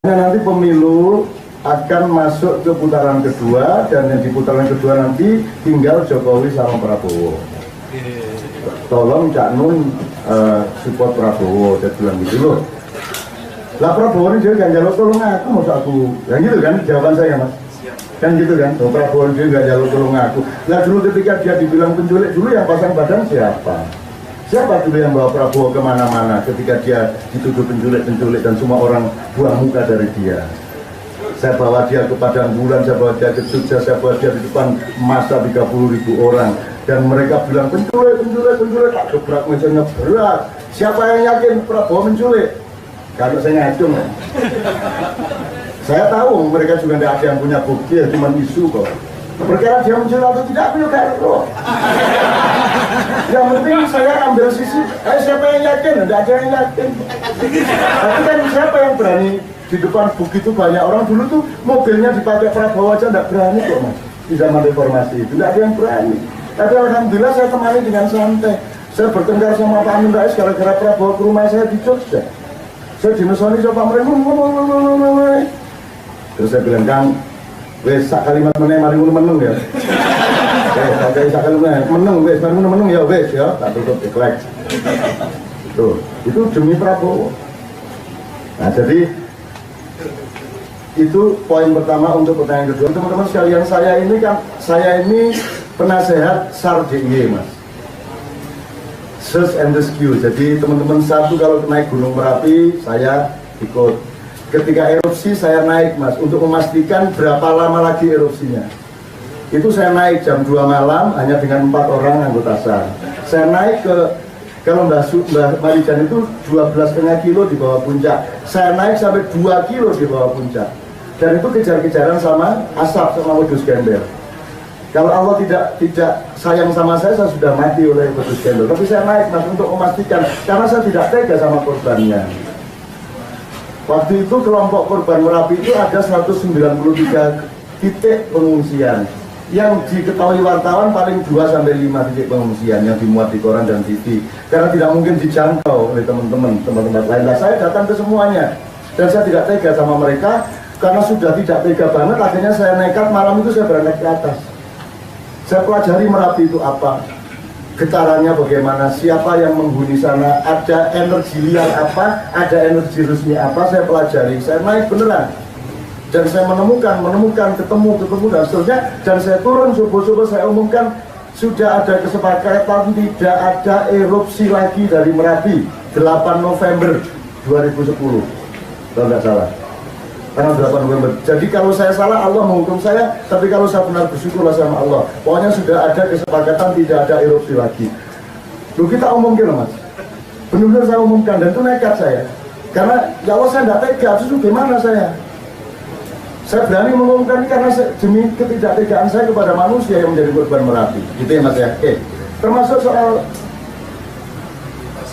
Nanti pemilu akan masuk ke putaran kedua, dan yang di putaran kedua nanti tinggal Jokowi sama Prabowo. Tolong Cak Nun support Prabowo, saya bilang gitu loh. Lah Prabowo ini juga jalur tolong aku, mau aku, yang gitu kan jawaban saya mas. Kan gitu kan, Prabowo juga jalur tolong aku. Lah dulu ketika dia dibilang penculik, dulu yang pasang badan siapa? Siapa dulu yang bawa Prabowo kemana-mana ketika dia dituduh penculik dan semua orang buang muka dari dia? Saya bawa dia ke Padang Bulan, saya bawa dia ke Jogja, saya bawa dia di depan massa 30.000 orang, dan mereka bilang penculik, tak gebrak mejanya berat. Siapa yang yakin Prabowo menculik? Kalau saya ngacung, saya tahu mereka juga tidak ada yang punya bukti, ya cuma isu kok. Perkara dia menculik atau tidak, aku juga tahu. Yang penting saya ambil sisi, siapa yang yakin? Tidak ada yang yakin. Tapi kan siapa yang berani di depan begitu banyak orang? Dulu tuh mobilnya dipakai Prabowo aja tidak berani kok mas. Di zaman reformasi itu tidak ada yang berani. Tapi alhamdulillah saya temani dengan santai. Saya bertengkar sama Pak Amin Rais gara-gara Prabowo ke rumah saya di Jogja. Saya dinesoni sama Pak Amin. Terus saya bilang, Kang, wes sak kalimat mari meneng ya. Saya sak kalimat meneng wes, mari meneng ya wes ya. Tak tutup iklek. Tuh, itu demi Prabowo. Nah jadi itu poin pertama untuk pertanyaan kedua. Teman-teman sekalian, saya ini penasehat SAR DIY mas, Search and Rescue. Jadi teman-teman satu kalau naik Gunung Merapi saya ikut. Ketika erupsi saya naik mas, untuk memastikan berapa lama lagi erupsinya. Itu saya naik jam 2 malam hanya dengan 4 orang anggota SAR. Saya naik ke, kalau Mbak Marijan itu 12,5 kilo di bawah puncak, saya naik sampai 2 kilo di bawah puncak. Dan itu kejar-kejaran sama asap, sama wedus gembel. Kalau Allah tidak sayang sama saya sudah mati oleh wedus gembel. Tapi saya naik mas untuk memastikan, karena saya tidak tega sama korbannya. Waktu itu kelompok korban Merapi itu ada 193 titik pengungsian. Yang diketahui wartawan paling 2-5 titik pengungsian yang dimuat di koran dan TV. Karena tidak mungkin dijangkau oleh teman-teman tempat-tempat lain. Nah, saya datang ke semuanya dan saya tidak tega sama mereka, karena sudah tidak tega banget. Akhirnya saya nekat, malam itu saya berangkat ke atas. Saya pelajari Merapi itu apa, getarannya bagaimana, siapa yang menghuni sana, ada energi liar apa, ada energi resmi apa, saya pelajari. Saya naik beneran. Dan saya menemukan, ketemu dan seterusnya. Dan saya turun subuh-subuh, saya umumkan sudah ada kesepakatan tidak ada erupsi lagi dari Merapi 8 November 2010 kalau tidak salah, tanggal 8 November. Jadi kalau saya salah Allah menghukum saya, tapi kalau saya benar bersyukurlah sama Allah. Pokoknya sudah ada kesepakatan tidak ada erupsi lagi. Loh, kita umumkan loh mas, benar-benar saya umumkan, dan itu nekat saya. Karena ya Allah saya tidak tega, terus gimana saya? Saya berani mengumumkan karena demi ketidaktegaan saya kepada manusia yang menjadi korban Merapi. Gitu ya mas ya. Termasuk soal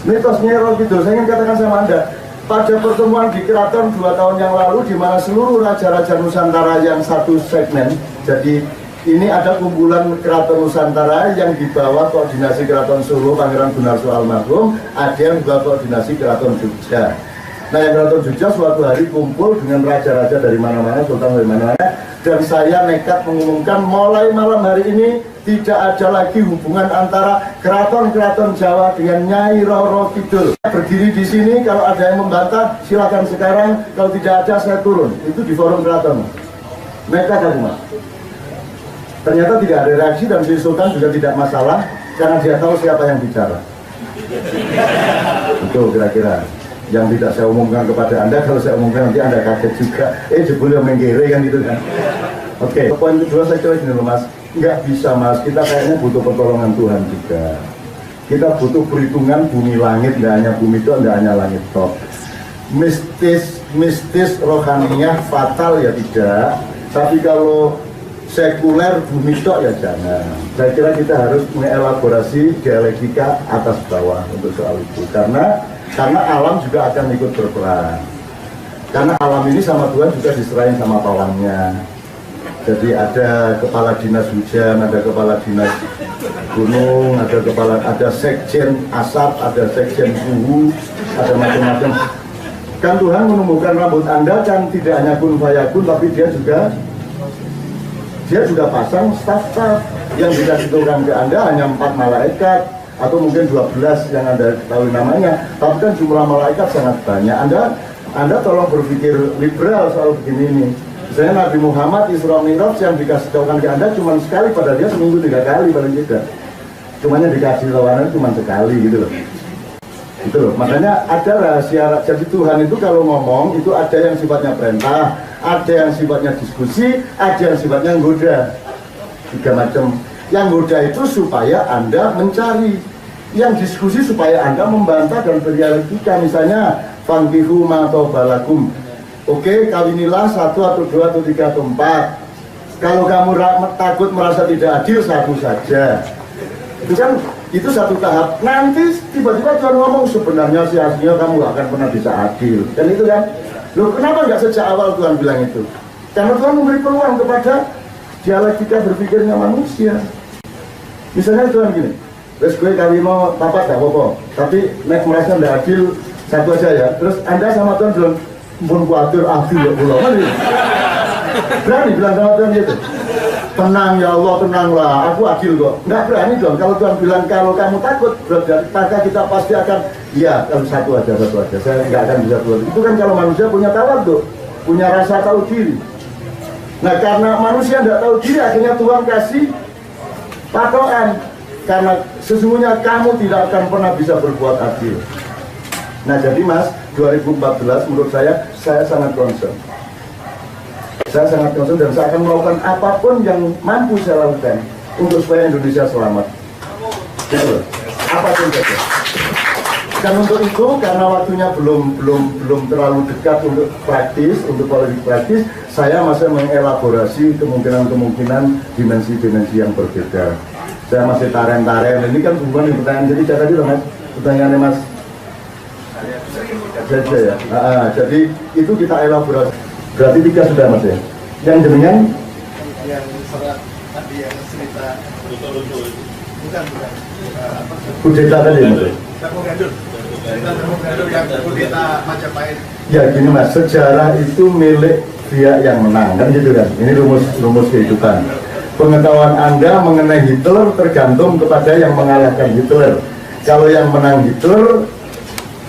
mitos Nyero gitu, saya ingin katakan sama Anda, pada pertemuan di Keraton 2 tahun yang lalu, di mana seluruh raja-raja Nusantara yang satu segmen, jadi ini ada kumpulan Keraton Nusantara yang dibawa koordinasi Keraton Solo, Pangeran Gunarso Almarhum, ada yang dibawa koordinasi Keraton Jogja. Nah yang Keraton Jogja suatu hari kumpul dengan raja-raja dari mana-mana, sultan dari mana-mana, dan saya nekat mengumumkan mulai malam hari ini tidak ada lagi hubungan antara keraton-keraton Jawa dengan Nyai Roro Kidul. Berdiri di sini, kalau ada yang membantah silakan sekarang, kalau tidak ada saya turun. Itu di forum keraton. Nekat aku mas. Ternyata tidak ada reaksi, dan si sultan juga tidak masalah karena dia tahu siapa yang bicara. Itu kira-kira yang tidak saya umumkan kepada Anda. Kalau saya umumkan nanti Anda kaget juga. Jebulnya menggere kan gitu kan. Oke, poin kedua saya coba gini loh mas, nggak bisa mas, kita kayaknya butuh pertolongan Tuhan juga. Kita butuh perhitungan bumi langit, nggak hanya bumi itu, nggak hanya langit toh. Mistis rohaniyah fatal ya tidak, tapi kalau sekuler bumi tok ya jangan. Saya kira kita harus mengelaborasi dialektika atas bawah untuk soal itu, karena alam juga akan ikut berperan. Karena alam ini sama Tuhan juga diserahin sama pawangnya. Jadi ada kepala dinas hujan, ada kepala dinas gunung, ada sekjen asap, ada sekjen suhu, ada macam-macam. Kan Tuhan menumbuhkan rambut Anda kan tidak hanya kun fayakun, tapi dia juga pasang staf-staf yang dikasih Tuhan ke Anda hanya 4 malaikat atau mungkin 12 yang Anda tahu namanya, tapi kan jumlah malaikat sangat banyak. Anda tolong berpikir liberal soal begini ini. Misalnya Nabi Muhammad Isra Mi'raj yang dikasih Tuhan ke Anda cuma sekali, pada dia seminggu 3 kali paling tidak. Cumanya dikasih Tuhan cuma sekali gitu loh. Gitu loh. Makanya ada rahasia. Jadi Tuhan itu kalau ngomong itu ada yang sifatnya perintah, ada yang sifatnya diskusi, ada yang sifatnya goda. 3 macam. Yang goda itu supaya Anda mencari, yang diskusi supaya Anda membantah dan berdialektika. Misalnya fankihu ma balakum. Oke, kawinilah 1 atau 2 atau 3 atau 4. Kalau kamu takut merasa tidak adil, 1 saja. Itu kan itu satu tahap. Nanti tiba-tiba Tuhan ngomong sebenarnya sih aslinya kamu gak akan pernah bisa adil. Dan itu kan, loh kenapa nggak sejak awal Tuhan bilang itu? Karena Tuhan memberi peluang kepada dialektika berpikirnya manusia. Misalnya Tuhan gini, terus gue kawino papa gak apa-apa, tapi nek merasa nggak adil 1 aja ya. Terus Anda sama Tuhan bilang, pun khawatir adil ya pulau. Berani bilang sama Tuhan gitu? Tenang ya Allah, tenanglah, aku adil kok. Nggak berani dong. Kalau Tuhan bilang kalau kamu takut, maka kita pasti akan, ya kalau 1 aja, saya nggak akan bisa keluar. Itu kan kalau manusia punya tawadhu, punya rasa tahu diri. Nah karena manusia nggak tahu diri, akhirnya Tuhan kasih patokan. Karena sesungguhnya kamu tidak akan pernah bisa berbuat adil. Nah jadi Mas, 2014 menurut saya sangat concern. Saya sangat concern dan saya akan melakukan apapun yang mampu saya lakukan untuk supaya Indonesia selamat. Gitu. Apapun saja. Dan untuk itu karena waktunya belum terlalu dekat untuk praktis, untuk politik praktis, saya masih mengelaborasi kemungkinan dimensi-dimensi yang berbeda. Saya masih taren-taren. Ini kan bukan pertanyaan, jadi saya tadi loh Mas, pertanyaannya Mas. Ya. Jadi itu kita elaborasi. Berarti 3 sudah Mas ya. Yang jenengan? Yang serat tadi yang cerita bukan. Kudeta tadi Mas. Termogandul yang kudeta Majapahit. Ya gini Mas, sejarah itu milik pihak yang menang kan gitu kan. Ini rumus kehidupan. Pengetahuan Anda mengenai Hitler tergantung kepada yang mengalahkan Hitler. Kalau yang menang Hitler,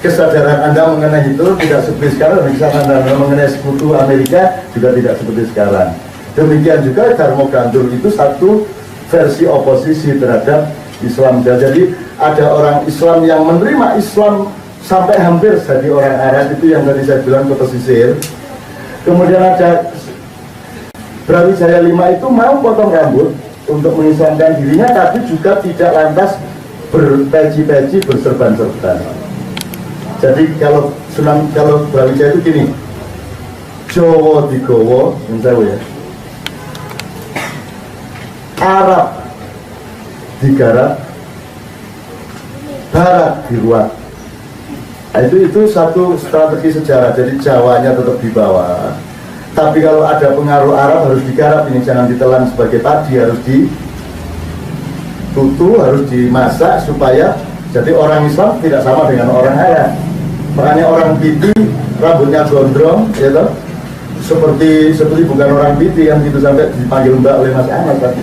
kesadaran Anda mengenai Hitler tidak seperti sekarang, kesadaran Anda mengenai sekutu Amerika juga tidak seperti sekarang. Demikian juga Darmogandul itu satu versi oposisi terhadap Islam. Jadi ada orang Islam yang menerima Islam sampai hampir jadi orang Arab, itu yang tadi saya bilang ke pesisir. Kemudian ada Brawijaya 5 itu mau potong rambut untuk mengislamkan dirinya, tapi juga tidak lantas berpeci-peci, berserban-serban. Jadi kalau Brawijaya itu gini, Jawa digowo, ya, Arab digarap, Barat diruat. Nah, itu satu strategi sejarah. Jadi Jawanya tetap di bawah, tapi kalau ada pengaruh Arab harus digarap. Ini jangan ditelan sebagai padi, harus ditutu, harus dimasak supaya jadi orang Islam tidak sama dengan orang Arab. Makanya orang Piti rambutnya gondrong, ya toh? Seperti bukan orang Piti yang gitu sampai dipanggil Mbak oleh Mas Ahmad kan?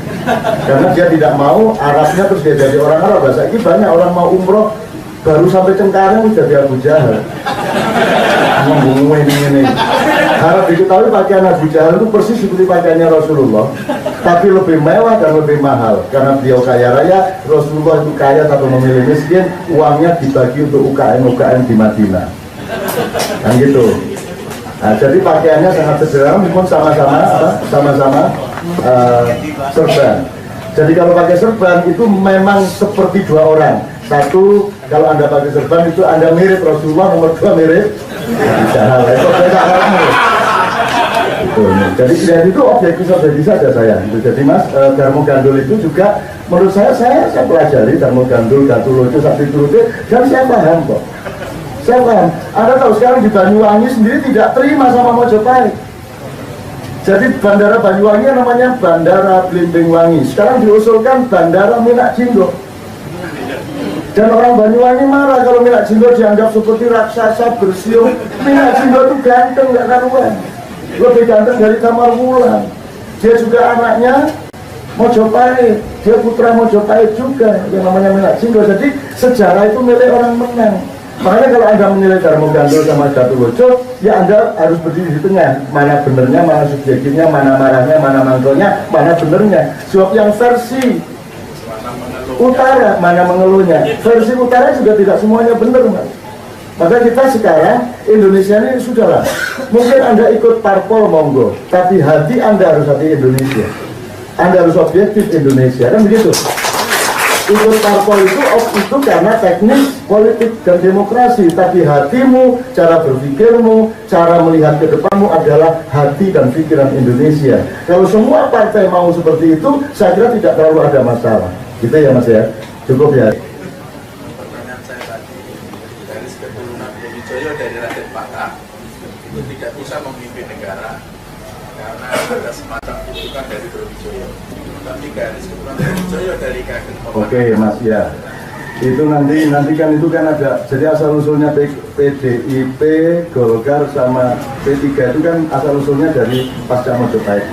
Karena dia tidak mau Arabnya terus dia jadi orang Arab. Bahasa ini banyak orang mau umroh baru sampai Cengkareng jadi Abu Jahal. Ngomong ini. Harap diketahui pakaian Abu Jahal itu persis seperti pakaiannya Rasulullah, tapi lebih mewah dan lebih mahal. Karena beliau kaya raya, Rasulullah itu kaya tapi memilih miskin, uangnya dibagi untuk UKM di Madinah. Kan gitu. Nah, jadi pakaiannya sangat sederhana, meskipun sama-sama serban. Jadi kalau pakai serban itu memang seperti 2 orang. Satu, kalau Anda pakai serban itu Anda mirip Rasulullah, nomor 2 mirip Jahal. Itu beda orangnya. Jadi itu objektif saja saya. Jadi Mas, Darmogandul itu juga menurut saya pelajari Darmogandul, Gatulodjo, Saktitulodjo, dan saya paham kok. Saya paham. Anda tahu sekarang di Banyuwangi sendiri tidak terima sama Mojopahit. Jadi bandara Banyuwangi namanya Bandara Blimbingwangi. Sekarang diusulkan Bandara Minak Jinggo. Dan orang Banyuwangi marah kalau Minak Jinggo dianggap seperti raksasa bersiung. Minak Jinggo itu ganteng, gak karuan. Lebih ganteng dari Kamar Wulan. Dia juga anaknya Mojopahit. Dia putra Mojopahit juga, yang namanya Minak Jinggo. Jadi sejarah itu milik orang menang. Makanya kalau Anda menilai Darmo Gandul sama Gatot ya Anda harus berdiri di tengah. Mana benernya, mana subjektifnya, mana marahnya, mana mangkelnya, mana benernya. Sebab yang versi utara, mana mengeluhnya. Versi utara juga tidak semuanya benar, Mas. Maka kita sekarang, Indonesia ini sudahlah. Mungkin Anda ikut parpol monggo, tapi hati Anda harus hati Indonesia. Anda harus objektif Indonesia, kan begitu? Ikut parpol itu karena teknis politik dan demokrasi, tapi hatimu, cara berpikirmu, cara melihat ke depanmu adalah hati dan pikiran Indonesia. Kalau semua partai mau seperti itu, saya kira tidak terlalu ada masalah. Gitu ya Mas ya, cukup ya. Pertanyaan saya tadi, dari keturunan Brawijaya dari Raden Patah itu tidak bisa memimpin negara karena ada semacam kutukan dari Brawijaya. Tapi garis keturunan Brawijaya dari Kakek Paman. Oke Mas ya, itu nanti kan itu kan ada, jadi asal usulnya PDIP, Golkar sama P3 itu kan asal usulnya dari pasca Mojopahit.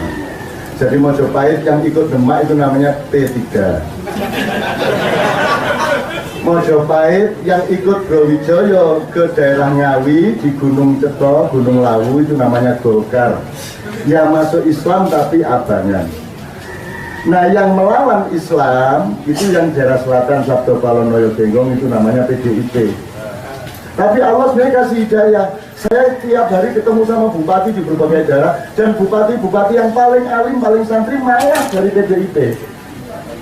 Jadi Mojopahit yang ikut Demak itu namanya P3. Mojopahit yang ikut Brawijaya ke daerah Ngawi di Gunung Ceto, Gunung Lawu itu namanya Golkar. Yang masuk Islam tapi abangan. Nah yang melawan Islam itu yang daerah selatan Sabdo Palonoyo Genggong itu namanya PDIP. Tapi Allah sebenarnya kasih hidayah. Saya tiap hari ketemu sama bupati di berbagai daerah, dan bupati-bupati yang paling alim, paling santri malah dari PDIP.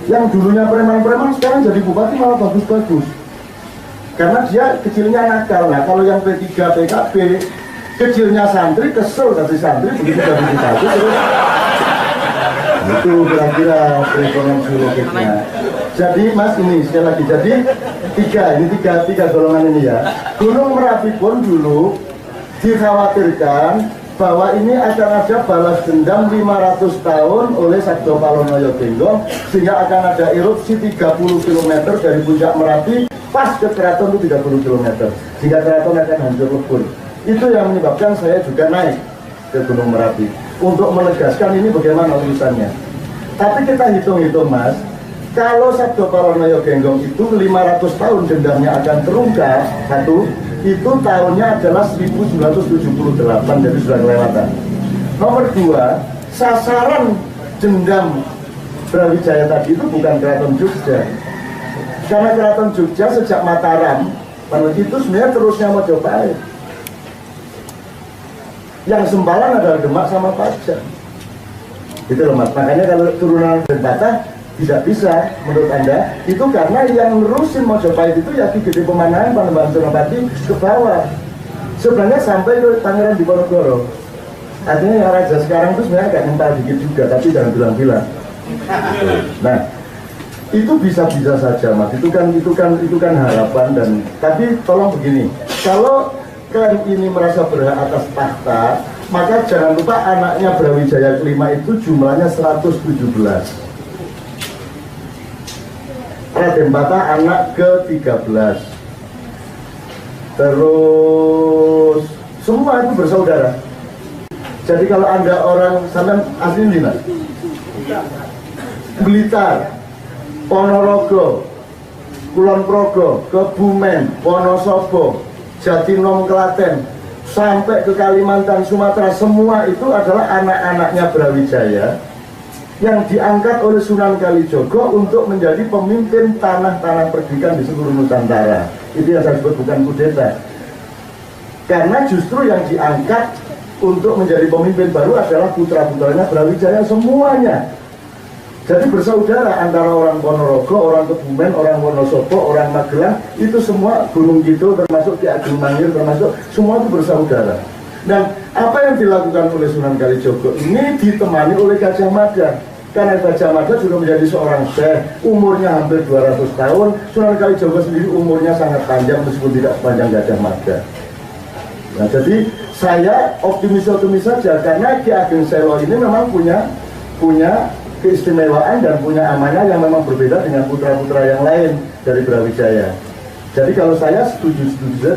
Yang dulunya preman-preman sekarang jadi bupati malah bagus-bagus. Karena dia kecilnya nakal. Nah kalau yang P3 PKB kecilnya santri, kesel dari santri, begitu dari bupati terus itu kira-kira referensi logiknya. Jadi Mas ini sekali lagi, jadi tiga golongan ini ya. Gunung Merapi pun dulu dikhawatirkan bahwa ini akan ada balas dendam 500 tahun oleh Sabdo Palonoyo Genggong, sehingga akan ada erupsi 30 km dari puncak Merapi pas ke keraton itu 30 km, sehingga keraton akan hancur lebur. Itu yang menyebabkan saya juga naik ke Gunung Merapi untuk menegaskan ini bagaimana urusannya. Tapi kita hitung-hitung Mas, kalau Sabdo Palonoyo Genggong itu 500 tahun dendamnya akan terungkap, satu, itu tahunnya adalah 1978, jadi sudah kelewatan. Nomor dua, sasaran dendam Brawijaya tadi itu bukan Keraton Jogja. Karena Keraton Jogja sejak Mataram, itu sebenarnya terusnya Mojopahit. Yang sempalan adalah Demak sama Pajang. Gitu loh Mas, makanya kalau turunan Raden Patah tidak bisa menurut Anda, itu karena yang nerusin Mojopahit itu ya Ki Gede Pemandangan, Panembahan Senopati ke bawah. Sebenarnya sampai ke Pangeran Diponegoro. Artinya yang raja sekarang itu sebenarnya agak nempel dikit juga, tapi jangan bilang-bilang. Nah, itu bisa-bisa saja Mas, itu kan harapan. Dan tapi tolong begini, kalau klan ini merasa berhak atas tahta, maka jangan lupa anaknya Brawijaya kelima itu jumlahnya 117. Raden Patah anak ke-13. Terus semua itu bersaudara. Jadi kalau Anda orang sampai asli di mana? Blitar, Ponorogo, Kulon Progo, Kebumen, Wonosobo, Jatinom, Klaten, sampai ke Kalimantan, Sumatera, semua itu adalah anak-anaknya Brawijaya yang diangkat oleh Sunan Kalijogo untuk menjadi pemimpin tanah-tanah perdikan di seluruh Nusantara. Itu yang saya sebut bukan kudeta. Karena justru yang diangkat untuk menjadi pemimpin baru adalah putra-putranya Brawijaya semuanya. Jadi bersaudara antara orang Ponorogo, orang Kebumen, orang Wonosobo, orang Magelang, itu semua Gunung Kidul termasuk Ki Ageng Mangir termasuk semua itu bersaudara. Dan apa yang dilakukan oleh Sunan Kalijogo ini ditemani oleh Gajah Mada. Karena Gajah Mada sudah menjadi seorang syekh, umurnya hampir 200 tahun. Sunan Kalijogo sendiri umurnya sangat panjang meskipun tidak sepanjang Gajah Mada. Nah, jadi saya optimis saja karena Ki Ageng Selo ini memang punya keistimewaan dan punya amanah yang memang berbeda dengan putra-putra yang lain dari Brawijaya. Jadi kalau saya setuju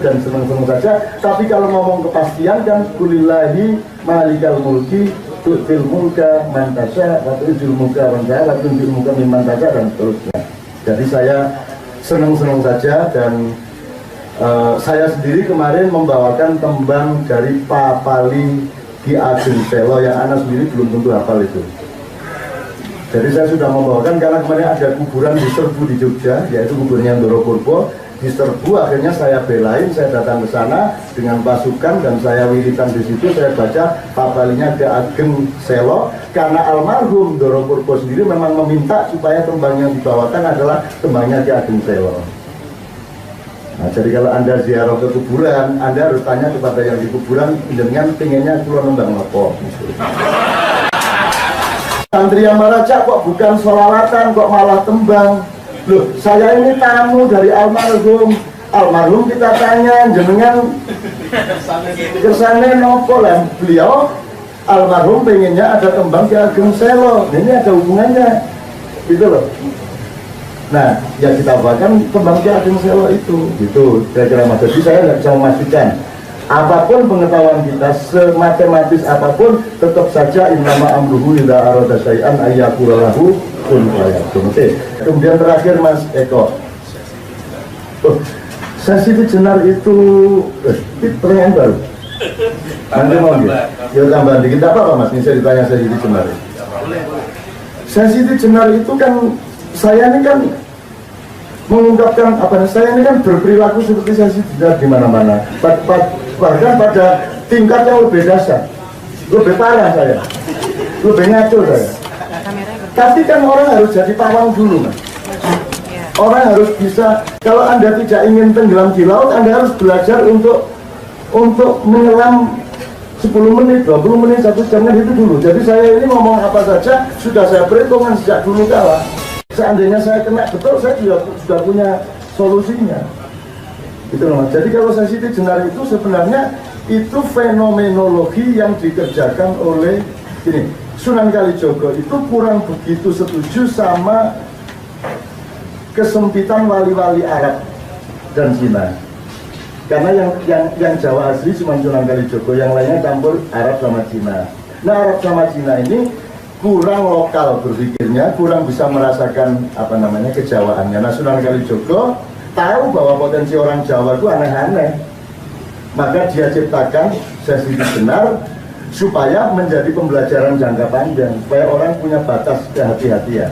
dan senang-senang saja. Tapi kalau ngomong kepastian kan kulillahi malikal mulki tu'til mulka man tasya wa tu'til mulka man tasya wa tu'til mulka mimman tasya dan seterusnya. Jadi saya senang-senang saja dan saya sendiri kemarin membawakan tembang dari Papali Ki Ageng Selo yang Ana sendiri belum tentu hafal itu. Jadi saya sudah membawakan karena kemarin ada kuburan di Serbu di Jogja, yaitu kuburnya Ndoro Purbo. Di Serbu akhirnya saya belain, saya datang ke sana dengan pasukan dan saya wiritan di situ. Saya baca Papalinya Ki Ageng Selo karena almarhum Ndoro Purbo sendiri memang meminta supaya tembang yang dibawakan adalah tembangnya Ki Ageng Selo. Nah, jadi kalau Anda ziarah ke kuburan, Anda harus tanya kepada yang di kuburan dengan pengennya keluar nembang apa. Santri yang meracak kok bukan sholawatan, kok malah tembang. Loh, saya ini tamu dari almarhum. Almarhum kita tanya, jenengan kesannya nopo lah. Beliau almarhum pengennya ada tembang Ki Ageng Selo. Ini ada hubungannya, gitu loh. Nah, yang kita bahkan tembang Ki Ageng Selo itu, gitu. Kira-kira mas. Jadi saya nggak bisa memastikan. Apapun pengetahuan kita, sematematis apapun, tetap saja innama amruhu idza arada syai'an ayyaqula lahu kun fayakun. Oke. Kemudian terakhir Mas Eko. Sensiti jenar itu pertanyaan baru. Nanti mau gitu. Ya tambah dikit apa Mas? Ini saya ditanya sensiti jenar. Sensiti jenar itu kan saya ini kan mengungkapkan apa? Saya ini kan berperilaku seperti sensiti jenar di mana-mana. Bahkan pada tingkat yang lebih dasar, lebih parah saya, lebih ngaco saya. Tapi kan orang harus jadi pawang dulu Mas. Orang harus bisa, kalau Anda tidak ingin tenggelam di laut, Anda harus belajar untuk menyelam 10 menit, 20 menit, 1 jam itu dulu. Jadi saya ini ngomong apa saja, sudah saya perhitungkan sejak dulu kala. Seandainya saya kena betul, saya juga sudah punya solusinya. Gitu loh. Jadi kalau sensiti jenar itu sebenarnya itu fenomenologi yang dikerjakan oleh ini Sunan Kalijogo itu kurang begitu setuju sama kesempitan wali-wali Arab dan Cina. Karena yang Jawa asli cuma Sunan Kalijogo, yang lainnya campur Arab sama Cina. Nah, Arab sama Cina ini kurang lokal berpikirnya, kurang bisa merasakan apa namanya kejawaannya. Nah, Sunan Kalijogo tahu bahwa potensi orang Jawa itu aneh-aneh, maka dia ciptakan sensiti jenar supaya menjadi pembelajaran jangka panjang, supaya orang punya batas kehati-hatian,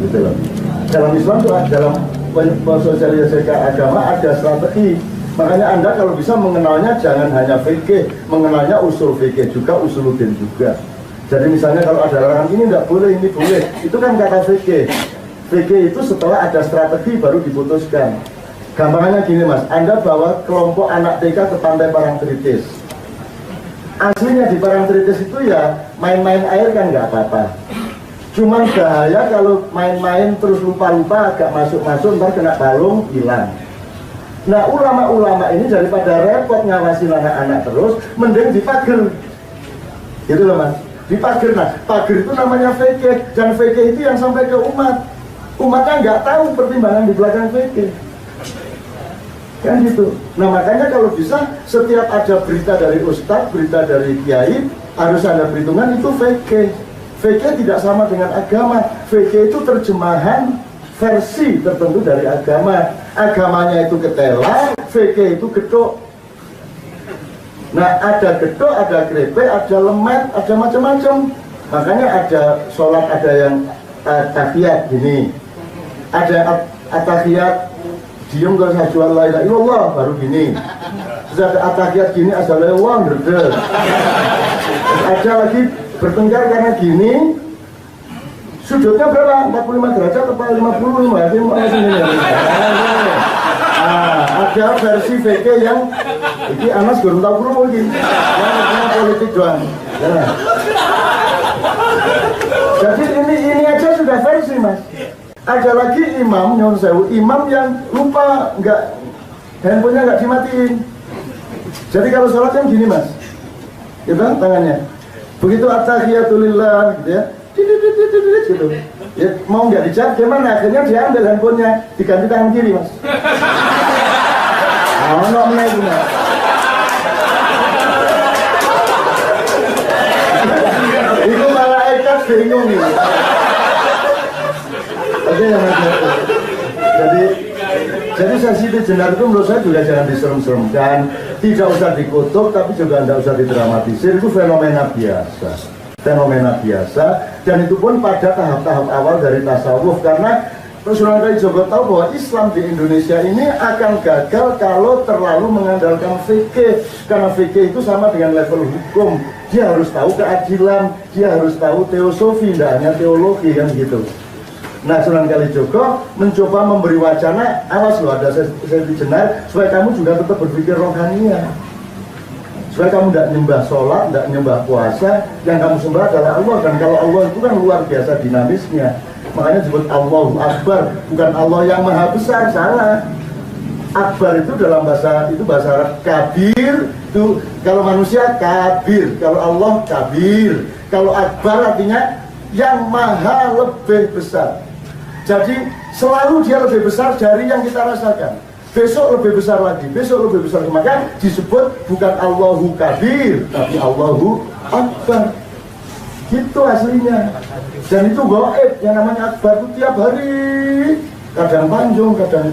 gitu loh. Dalam Islam itu dalam sosialisasi agama ada strategi, makanya Anda kalau bisa mengenalnya jangan hanya fikih, mengenalnya usul fikih juga, usuluddin juga. Jadi misalnya kalau ada larangan ini tidak boleh, ini boleh, itu kan kata fikih. Fikih itu setelah ada strategi baru diputuskan. Gampangannya gini Mas, Anda bawa kelompok anak TK ke pantai Parangtritis. Aslinya di Parangtritis itu ya main-main air kan nggak apa-apa. Cuman bahaya kalau main-main terus lupa-lupa agak masuk-masuk ntar kena balung hilang. Nah ulama-ulama ini daripada repot ngawasin anak-anak terus, mending dipager. Gitu loh Mas, dipager. Nah pager itu namanya fikih, dan fikih itu yang sampai ke umat. Umatnya nggak tahu pertimbangan di belakang fikih, kan gitu. Nah makanya kalau bisa setiap ada berita dari ustadz, berita dari kiai, harus ada perhitungan itu fikih. Fikih tidak sama dengan agama. Fikih itu terjemahan versi tertentu dari agama. Agamanya itu ketela, fikih itu gedok. Nah ada gedok, ada grepe, ada lemet, ada macam-macam. Makanya ada sholat, ada yang tahiyat gini, ada at-tahiyat diem kalau saya jual la ilaha illallah baru gini. Terus ada at-tahiyat gini assalamualaikum ngerdel. Ada lagi bertengkar karena gini, sudutnya berapa? 45 derajat atau 55? Jadi mau sini. Ada versi VK yang ini Anas belum tahu kurang mungkin. Yang politik doang. Ya. Jadi ini aja sudah versi Mas. Ada lagi imam, nyon sewu, imam yang lupa nggak handphonenya nggak dimatiin. Jadi kalau sholat yang gini Mas, gitu tangannya. Begitu at-tahiyatulillah gitu ya, gitu. Ya, mau nggak dijawab gimana? Akhirnya dia ambil handphonenya, diganti tangan kiri mas. Nggak menang guna. Itu malaikat bingung nih. Oke, jadi sensiti jenar itu menurut saya juga jangan diserem-seremkan, tidak usah dikutuk, tapi juga tidak usah didramatisir. Itu fenomena biasa, dan itu pun pada tahap-tahap awal dari tasawuf. Karena Sunan Kalijogo tahu bahwa Islam di Indonesia ini akan gagal kalau terlalu mengandalkan fikih, karena fikih itu sama dengan level hukum. Dia harus tahu keadilan, dia harus tahu teosofi, tidak hanya teologi kan gitu. Nah, Sunan Kalijogo mencoba memberi wacana, awas loh ada sensiti jenar, supaya kamu juga tetap berpikir rohania, supaya kamu tidak nyembah sholat, tidak nyembah puasa, yang kamu sembah adalah Allah. Dan kalau Allah itu kan luar biasa dinamisnya, makanya disebut Allahu Akbar, bukan Allah yang maha besar, salah. Akbar itu dalam bahasa Arab kabir, itu kalau manusia kabir, kalau Allah kabir, kalau Akbar artinya yang maha lebih besar. Jadi selalu dia lebih besar dari yang kita rasakan. Besok lebih besar lagi, besok lebih besar. Maka disebut bukan Allahu Kabir, tapi Allahu Akbar. Gitu aslinya. Dan itu gaib, yang namanya Akbar itu tiap hari. Kadang panjang, kadang